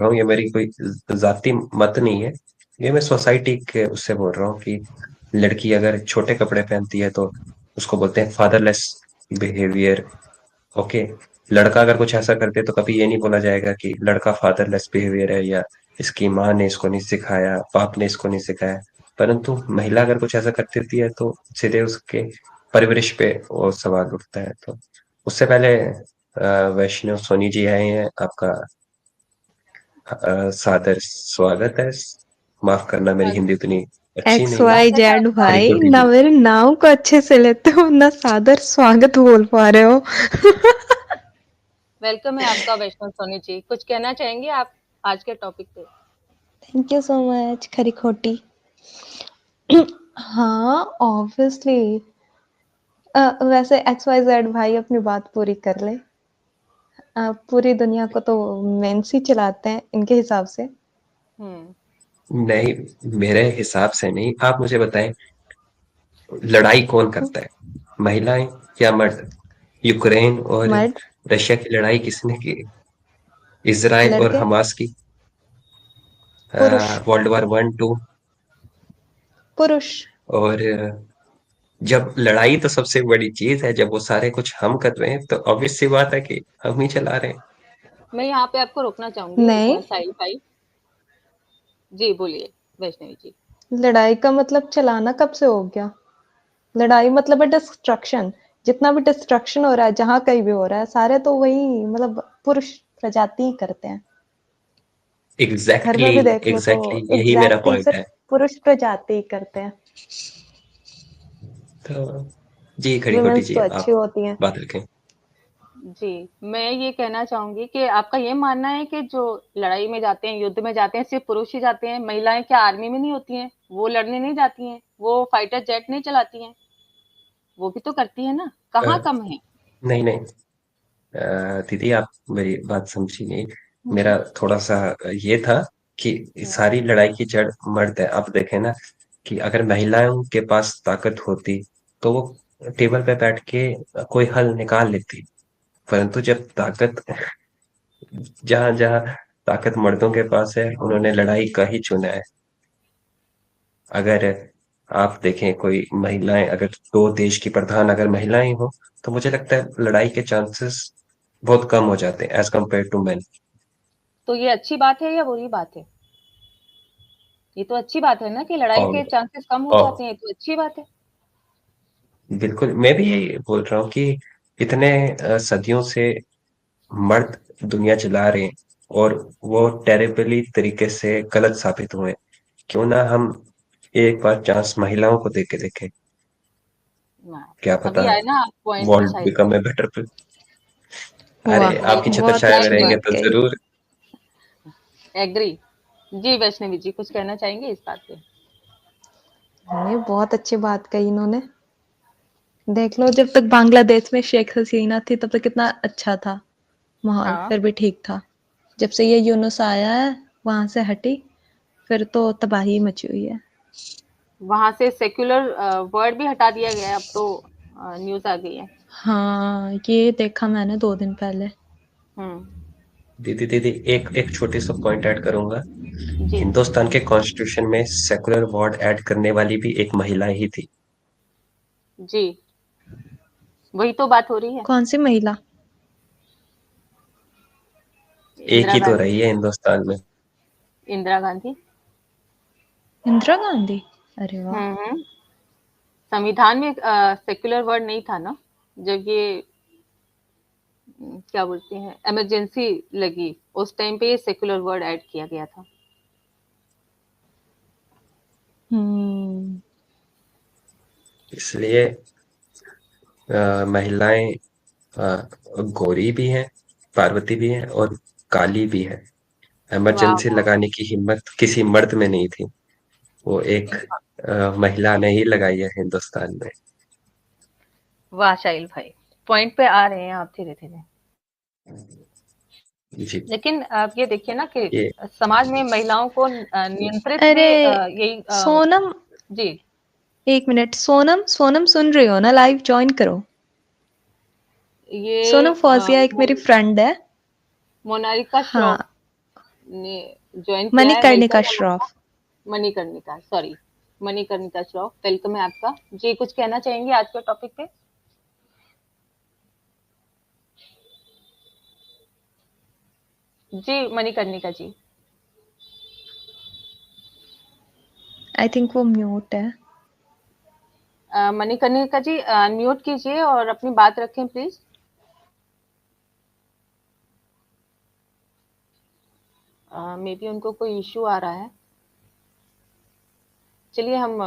रहा हूँ, ये मेरी कोई जाती मत नहीं है, ये मैं सोसाइटी के उससे बोल रहा हूँ कि लड़की अगर छोटे कपड़े पहनती है तो उसको बोलते हैं फादरलेस बिहेवियर। ओके, लड़का अगर कुछ ऐसा करते तो कभी ये नहीं बोला जाएगा कि लड़का फादरलेस बिहेवियर है, या इसकी माँ ने इसको नहीं सिखाया, बाप ने इसको नहीं सिखाया। परंतु महिला अगर कुछ ऐसा कर देती है तो सीधे उसके परवरिश पे वो सवाल उठता है। तो उससे पहले वैष्णव सोनी जी आए हैं, आपका सादर स्वागत है। माफ करना, मेरी हिंदी उतनी अच्छी एक्स नहीं है। वाई आपका जेड स्वागत है। भाई, खरीदोती ना जी। मेरे नाम को अच्छे से लेते हो ना सादर स्वागत बोल पा रहे हो। वेलकम है आपका वैष्णव सोनी जी। कुछ कहना चाहेंगे आप आज के टॉपिक पे? थैंक यू सो मच खरी खोटी। हाँ ऑब्वियसली, वैसे एक्स वाई जेड भाई अपनी बात पूरी कर ले। पूरी दुनिया को तो मेंस ही चलाते हैं इनके हिसाब से। हुँ। नहीं, मेरे हिसाब से नहीं, आप मुझे बताएं, लड़ाई कौन करता है, महिलाएं या मर्द? यूक्रेन और मर्द। रशिया की लड़ाई किसने की? इजराइल और लड़के। हमास की। पुरुष। World war one two. पुरुष। और जब लड़ाई तो सबसे बड़ी चीज है, जब वो सारे कुछ हम कर रहे हैं तो ऑब्वियस सी बात है कि हम ही चला रहे हैं। मैं यहाँ पे आपको रोकना चाहूँगी नहीं, साहिल भाई। जी, बोलिए वैष्णवी जी। लड़ाई का मतलब चलाना कब से हो गया? लड़ाई मतलब है डिस्ट्रक्शन। जितना भी डिस्ट्रक्शन हो रहा है जहां कहीं भी हो रहा है, सारे तो वही मतलब पुरुष प्रजाति ही करते हैं। घर एग्जैक्टली में भी देख लो तो एग्जैक्टली यही मेरा एग्जैक्टली पॉइंट सिर्फ है। पुरुष प्रजाति ही करते हैं। तो जी, खड़ी खोटी विमेन्स जी, तो अच्छी आप होती हैं। बात रखें। जी, मैं ये कहना चाहूँगी कि आपका ये मानना है कि जो लड़ाई में जाते हैं, युद्ध में जाते हैं, सिर्फ़ पुरुष ही जाते हैं, महिलाएँ क्या आर्मी में नहीं होती हैं? वो लड़ने नहीं जाती हैं? वो फाइटर जेट नहीं चलाती हैं? वो भी तो करती हैं ना, अ, कहाँ कम है? नहीं नहीं, दीदी आप मेरी बात समझी नहीं। हुँ, मेरा थोड़ा सा ये था कि हुँ। सारी लड़ाई की जड़ मर्द है। आप देखें ना कि अगर महिलाओं के पास ताकत होती तो वो टेबल पे बैठ के कोई हल निकाल लेती। परंतु जब ताकत, जहां जहां ताकत मर्दों के पास है, उन्होंने लड़ाई का ही चुना है। अगर आप देखें, कोई महिलाएं, अगर दो देश की प्रधान अगर महिलाएं हो तो मुझे लगता है लड़ाई के चांसेस बहुत कम हो जाते हैं एज कम्पेयर टू मैन। तो ये अच्छी बात है या बुरी बात है? ये तो अच्छी बात है ना कि लड़ाई और के चांसेस कम हो और जाते हैं, ये तो अच्छी बात है। बिल्कुल, मैं भी यही बोल रहा हूँ कि इतने सदियों से मर्द दुनिया चला रहे हैं और वो टेरिबली तरीके से गलत साबित हुए। क्यों ना हम एक बार चांस महिलाओं को दे के देखें? हाँ, क्या पता अभी आए ना आप पॉइंट पे वर्ल्ड शायद। Become a better place. अरे, वाह, नहीं, आपकी छत्र बहुत छाया में अच्छी रहेंगे बात तो कही। जरूर। एग्री। जी वैष्णवी जी कुछ कहना चाहेंगे इस बात पे? नहीं, बहुत अच्छी बात कही इन्होंने। देख लो, जब तक बांग्लादेश में शेख हसीना थी तब तक कितना अच्छा था माहौल, हाँ, फिर भी ठीक था। जब से ये यूनुस आया है, वहां से हटी, फिर तो तबाही मची हुई है। वहाँ से सेक्युलर वर्ड भी हटा दिया गया है, अब तो न्यूज़ आ गई है। हाँ, ये देखा मैंने 2 दिन पहले। हुँ, दीदी दीदी, एक एक छोटी सा पॉइंट ऐड करूंगा। जी, हिंदुस्तान के कॉन्स्टिट्यूशन में सेकुलर वर्ड ऐड करने वाली भी एक महिला ही थी। जी, वही तो बात हो रही है। कौन सी महिला? एक इंदिरा ही तो गांधी। रही है हिंदुस्तान में। इंदिरा गांधी। इंदिरा गांधी। अरे वाह। हुँ, हुँ। संविधान में सेक्युलर वर्ड नहीं था ना, जब ये क्या बोलते हैं इमरजेंसी लगी, उस टाइम पे ये सेक्युलर वर्ड ऐड किया गया था। हम्म। इसलिए महिलाएं गोरी भी हैं, पार्वती भी हैं और काली भी है। वाह, इमरजेंसी वाह! लगाने की हिम्मत किसी मर्द में नहीं थी, वो एक महिला ने ही लगाई है हिंदुस्तान में। वाह शाहिल भाई, पॉइंट पे आ रहे हैं आप धीरे-धीरे। जी। लेकिन आप ये देखिए ना कि ये समाज में महिलाओं को नियंत्रित अरे में यही सोनम, जी, 1 मिनट। सोनम, सोनम सुन रही हो ना? लाइव ज्वाइन करो। ये सोनम फौजिया एक मेरी फ्रेंड है। मोनालिका हाँ, श्रॉफ ने ज्वाइन किया है, मणिकर्णिका वेलकम है श्रॉफ। आपका। मणिकर्णिका, सॉरी, मणिकर्णिका श्रॉफ, वेलकम है आपका जी। कुछ कहना चाहेंगे आज के टॉपिक पे? जी मणिकर्णिका जी। आई थिंक वो म्यूट है। मणिकर्णिका जी अनम्यूट कीजिए और अपनी बात रखें प्लीज। मे बी उनको कोई इश्यू आ रहा है। चलिए हम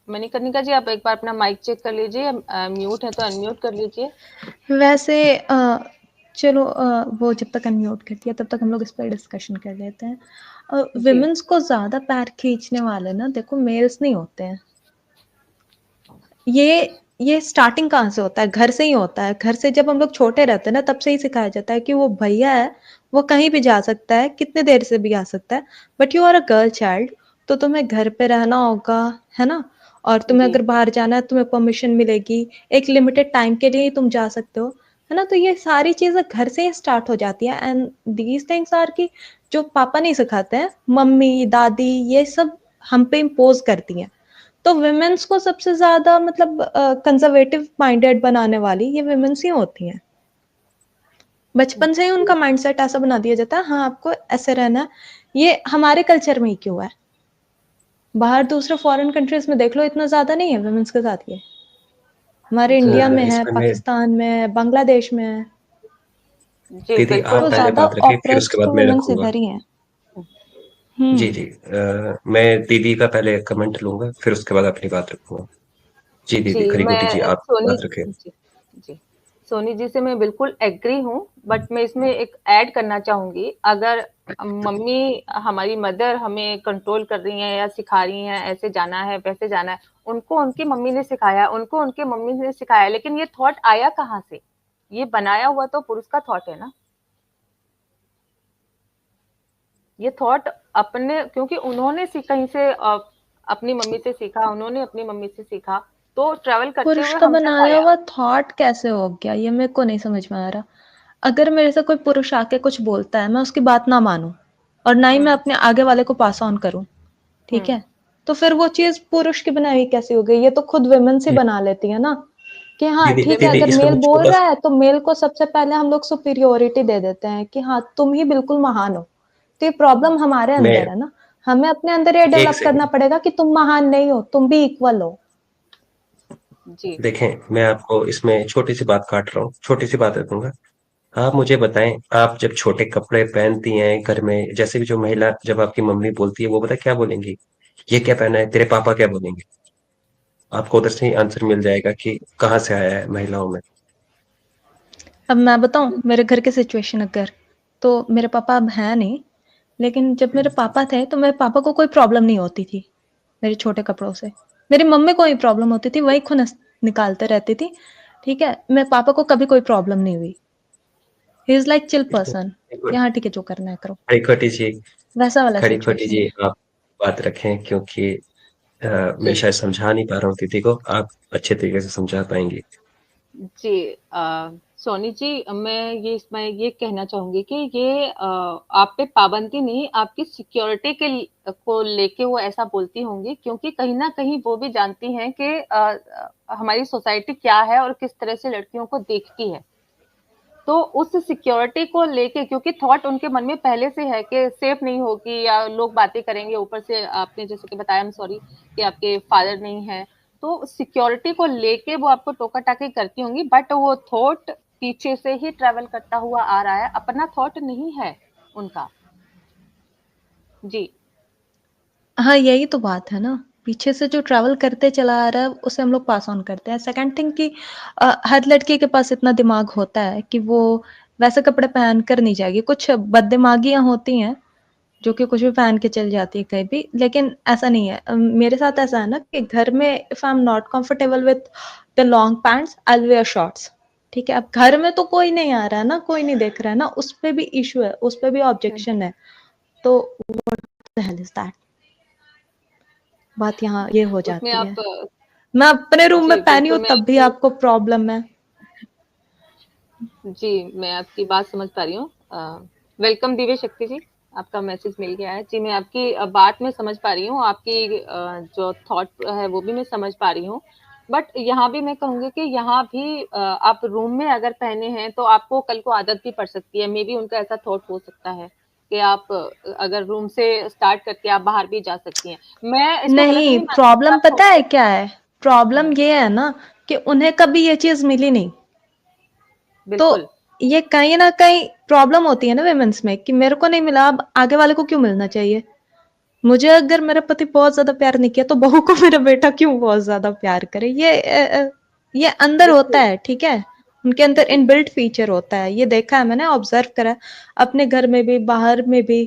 मणिकर्णिका जी आप एक बार अपना माइक चेक कर लीजिए, म्यूट है तो अनम्यूट कर लीजिए। वैसे चलो वो जब तक अनम्यूट करती है तब तक हम लोग इस पर डिस्कशन कर लेते हैं। जी विमेंस को ज्यादा पैर खींचने वाले ना देखो मेल्स नहीं होते हैं। ये स्टार्टिंग कहाँ से होता है? घर से ही होता है। घर से जब हम लोग छोटे रहते हैं ना तब से ही सिखाया जाता है कि वो भैया है, वो कहीं भी जा सकता है, कितने देर से भी आ सकता है, but you are a girl child, तो तुम्हें घर पे रहना होगा, है ना? और तुम्हें जी अगर बाहर जाना है तुम्हें परमिशन मिलेगी, एक लिमिटेड टाइम के लिए ही तुम जा सकते हो, है ना? तो ये सारी चीजें घर से ही स्टार्ट हो जाती है एंड दीज थिंग्स आर की जो पापा नहीं सिखाते हैं, मम्मी दादी ये सब हम पे इम्पोज करती हैं। तो विमेंस को सबसे ज्यादा मतलब कंजर्वेटिव माइंडेड बनाने वाली ये विमेंस ही होती हैं। बचपन से ही उनका माइंडसेट ऐसा बना दिया जाता है, हाँ आपको ऐसे रहना है। ये हमारे कल्चर में ही क्यों है? बाहर दूसरे फॉरेन कंट्रीज में देख लो, इतना ज्यादा नहीं है विमेंस के साथ ये। हमारे इंडिया में है, इसमें मैं पाकिस्तान में है, बांग्लादेश में है, जी दीदी आप बिल्कुल। तो पहले ज्यादा बात रखें फिर उसके ऑप्रेस्ड बाद तो मैं विमेंस रखूंगा। इधर ही है। जी जी मैं दीदी का पहले कमेंट लूंगा फिर उसके बाद अपनी बात रखूंगा। जी दीदी जी, खरीगोटी जी मैं आप सोनी बात रखें। जी, जी। सोनी जी से मैं बिल्कुल एग्री हूँ, बट मैं इसमें एक ऐड करना चाहूँगी। अगर मम्मी, हमारी मदर हमें कंट्रोल कर रही हैं या सिखा रही हैं, ऐसे जाना है, वैसे जाना है, उनको उनकी मम्मी ने सिखाया, उनको उनके मम्मी ने सिखाया, लेकिन ये थॉट आया कहाँ से? ये बनाया हुआ तो पुरुष का थॉट है ना। ये थॉट अपने, क्योंकि उन्होंने कहीं से अपनी मम्मी से सीखा, उन्होंने अपनी मम्मी से सीखा, तो ट्रेवल करते पुरुष हुए का हम तक बनाया आया। हुआ थॉट कैसे हो गया ये मेरे को नहीं समझ में आ रहा। अगर मेरे से कोई पुरुष आके कुछ बोलता है मैं उसकी बात ना मानूं और ना ही मैं हम्म अपने आगे वाले को पास ऑन करूं, ठीक हम्म है, तो फिर वो चीज पुरुष की बनाई हुई कैसी हो गई? ये तो खुद वुमेन से बना लेती है ना कि हाँ दीदी ठीक है, दीदी अगर इसमें मेल मैं बोल छोटा रहा है तो मेल को सबसे पहले हम लोग सुपीरियोरिटी दे देते हैं कि हाँ तुम ही बिल्कुल महान हो। तो ये प्रॉब्लम हमारे मैं अंदर है ना। हमें अपने अंदर ये एक डेवलप करना सेकंड पड़ेगा कि तुम महान नहीं हो, तुम भी इक्वल हो। जी देखें मैं आपको इसमें छोटी सी बात काट रहा हूँ छोटी सी बात रखूंगा। आप मुझे बताएं आप जब छोटे कपड़े पहनती हैं घर में जैसे भी जो महिला जब आपकी मम्मी बोलती है वो पता है क्या बोलेंगी? ये क्या पहना है तेरे पापा क्या बोलेंगे? आपको उधर से ही आंसर मिल जाएगा कि कहाँ से आया है महिलाओं में। अब मैं बताऊं मेरे घर की सिचुएशन, अगर तो मेरे पापा अब हैं नहीं, लेकिन जब मेरे पापा थे तो मेरे पापा को कोई प्रॉब्लम नहीं होती थी मेरे छोटे कपड़ों से। मेरी मम्मी को ही प्रॉब्लम होती थी, वही खुनस निकालते रहती थी, ठीक है। मेरे पापा को कभी कोई प्रॉब्लम नहीं हुई। ही इज लाइक चिल इसमें पर्सन, यहाँ ठीक है जो करना है करो, खड़ी खोटी जी वैसा वाला खड़ी खोटी सिचुएशन जी है। आप बात रखें क्योंकि मैं जी शायद समझा नहीं पा रहा हूँ दीदी को आप अच्छे तरीके से समझा पाएंगी। जी सोनी जी, मैं ये कहना चाहूंगी कि ये आप पे पाबंदी नहीं, आपकी सिक्योरिटी को लेके वो ऐसा बोलती होंगी, क्योंकि कहीं ना कहीं वो भी जानती हैं कि हमारी सोसाइटी क्या है और किस तरह से लड़कियों को देखती है। तो उस सिक्योरिटी को लेके, क्योंकि थॉट उनके मन में पहले से है कि सेफ नहीं होगी या लोग बातें करेंगे, ऊपर से आपने जैसे कि बताया, सॉरी, कि आपके फादर नहीं है, तो सिक्योरिटी को लेके वो आपको टोका टाकी करती होंगी, बट वो थॉट पीछे से ही ट्रेवल करता हुआ आ रहा है, अपना थॉट नहीं है उनका। जी हाँ यही तो बात है ना, पीछे से जो ट्रैवल करते चला आ रहा है उसे हम लोग पास ऑन करते हैं। सेकंड थिंग कि हर लड़की के पास इतना दिमाग होता है कि वो वैसे कपड़े पहन कर नहीं जाएगी। कुछ बददिमागियां होती हैं जो कि कुछ भी पहन के चल जाती है कहीं भी, लेकिन ऐसा नहीं है। मेरे साथ ऐसा है ना कि घर में if I am not comfortable with the long pants I will where shorts, ठीक है। अब घर में तो कोई नहीं आ रहा है ना, कोई नहीं देख रहा है ना, उस पे भी इशू है, उस पे भी ऑब्जेक्शन है, तो what the hell is that? बात यहाँ ये हो उसमें जाती है। आप मैं अपने रूम में जी पहनी बिल्कुल, हूँ तब भी आपको प्रॉब्लम है। जी मैं आपकी बात समझ पा रही हूँ। वेलकम दिव्य शक्ति जी, आपका मैसेज मिल गया है। जी, मैं आपकी बात में समझ पा रही हूँ, आपकी जो थॉट है वो भी मैं समझ पा रही हूँ। बट यहाँ भी मैं कहूँगी कि यहाँ भी आप रूम में अगर पहने हैं तो आपको कल को आदत भी पड़ सकती है। मेबी उनका ऐसा थॉट हो सकता है कि आप अगर रूम से स्टार्ट करके आप बाहर भी जा सकती हैं। मैं इसको गलत नहीं, नहीं मानती प्रॉब्लम आप पता है सोचें। क्या है? प्रॉब्लम हुँ, ये है ना कि उन्हें कभी ये चीज़ मिली नहीं। तो बिल्कुल, ये कहीं न कहीं प्रॉब्लम होती है ना वुमेन्स में कि मेरे को नहीं मिला, अब आगे वाले को क्यों मिलना चाहिए? मुझे अगर मेरा पति बहुत ज़्यादा प्यार नहीं किया, तो बहू को मेरा बेटा क्यों बहुत ज़्यादा प्यार करे? ये अंदर होता बिल्कुल, है, ठीक है? उनके अंदर जी, इनबिल्ट फीचर होता है। ये देखा है मैंने, ऑब्ज़र्व करा है, अपने घर में भी, बाहर में भी,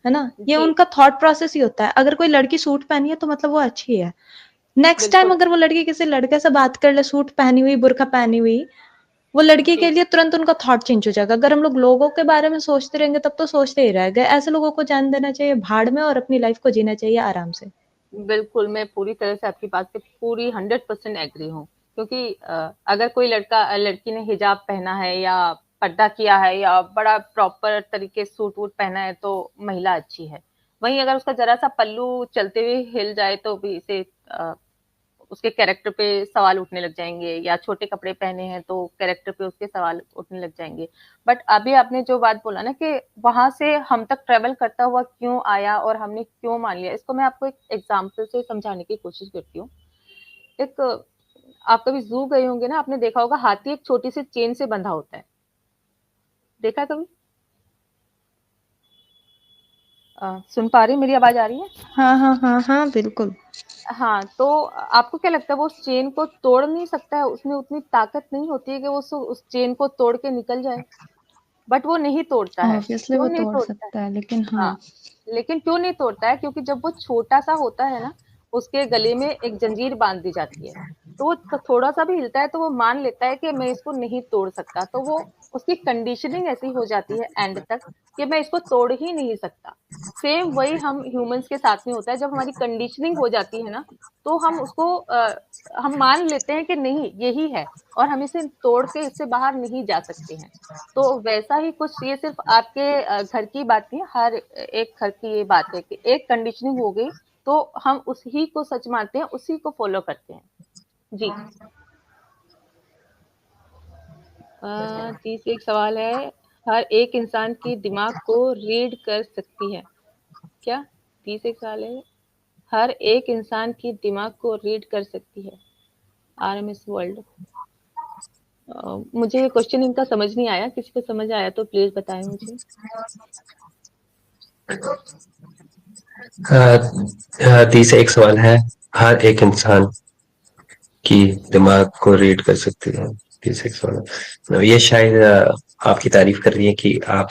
है ना? ये जी, उनका थॉट प्रोसेस ही होता है। अगर कोई लड़की सूट पहनी है, तो मतलब वो अच्छी है। नेक्स्ट टाइम बिल्कुल, अगर वो लड़की किसी लड़के से बात कर ले सूट पहनी हुई, बुर्का पहनी हुई, वो लड़की के जी। लिए तुरंत उनका थॉट चेंज हो जाएगा। अगर हम लोग लोगों के बारे में सोचते रहेंगे, तब तो सोचते ही रह गए। ऐसे लोगों को जाने देना चाहिए भाड़ में और अपनी लाइफ को जीना चाहिए आराम से। बिल्कुल, मैं पूरी तरह से आपकी बात से पूरी 100% एग्री हूँ। क्योंकि अगर कोई लड़की ने हिजाब पहना है या पर्दा किया है या बड़ा प्रॉपर तरीके से सूट-वूट पहना है तो महिला अच्छी है। वहीं अगर उसका ज़रा-सा पल्लू चलते हुए हिल जाए तो भी इसे उसके कैरेक्टर पे सवाल उठने लग जाएँगे, या छोटे कपड़े पहने हैं तो कैरेक्टर पे उसके सवाल उठने लग जाएँगे। बट अभी आपने जो बात बोला ना कि वहाँ से हम तक ट्रैवल करता हुआ क्यों आया और हमने क्यों मान लिया, इसको मैं आपको एक एग्ज़ाम्पल से समझाने की कोशिश करती हूँ। एक आप कभी ज़ू गए होंगे ना, आपने देखा होगा हाथी एक छोटी-सी चेन से बंधा होता है। देखा है कभी? सुन पा रही हैं? मेरी आवाज़ आ रही है? हाँ, हाँ, हाँ, हाँ, बिल्कुल। हाँ, तो आपको क्या लगता है वो उस चेन को तोड़ नहीं सकता है? उसमें उतनी ताकत नहीं होती है कि वो उस चेन को तोड़ के निकल जाए? बट वो नहीं तोड़ता है। ऑब्वियसली क्यों वो नहीं तोड़ तोड़ता है? सकता है, लेकिन हाँ। हाँ, लेकिन क्यों नहीं तोड़ता है? क्योंकि जब वो छोटा-सा होता है ना, उसके गले में एक जंजीर बाँध दी जाती है। तो वो थोड़ा-सा भी हिलता है तो वो मान लेता है कि मैं इसको नहीं तोड़ सकता। तो वो उसकी कंडीशनिंग ऐसी हो जाती है एंड तक कि मैं इसको तोड़ ही नहीं सकता। सेम वही हम ह्यूमन्स के साथ में होता है, जब हमारी कंडीशनिंग हो जाती है ना, तो हम उसको हम मान लेते हैं कि नहीं यही है और हम इसे तोड़ के इससे बाहर नहीं जा सकते हैं। तो वैसा ही कुछ, ये सिर्फ़ आपके घर की बात नहीं है, हर एक घर की ये बात है कि एक कंडीशनिंग हो गई, तो हम उसी को सच मानते हैं, उसी को फ़ॉलो करते हैं। जी। तीसरी एक सवाल है, हर एक इंसान की दिमाग को रीड कर सकती है, क्या? तीसरा एक सवाल है, हर एक इंसान की दिमाग को रीड कर सकती है, आरएमएस वर्ल्ड। मुझे ये क्वेश्चन इनका समझ नहीं आया, किसी को समझ आया तो प्लीज़ बताएँ मुझे? तीसरा एक सवाल है, हर एक इंसान की दिमाग को रीड कर सकती है। तीसरा एक सवाल ये शायद आपकी तारीफ कर रही है कि आप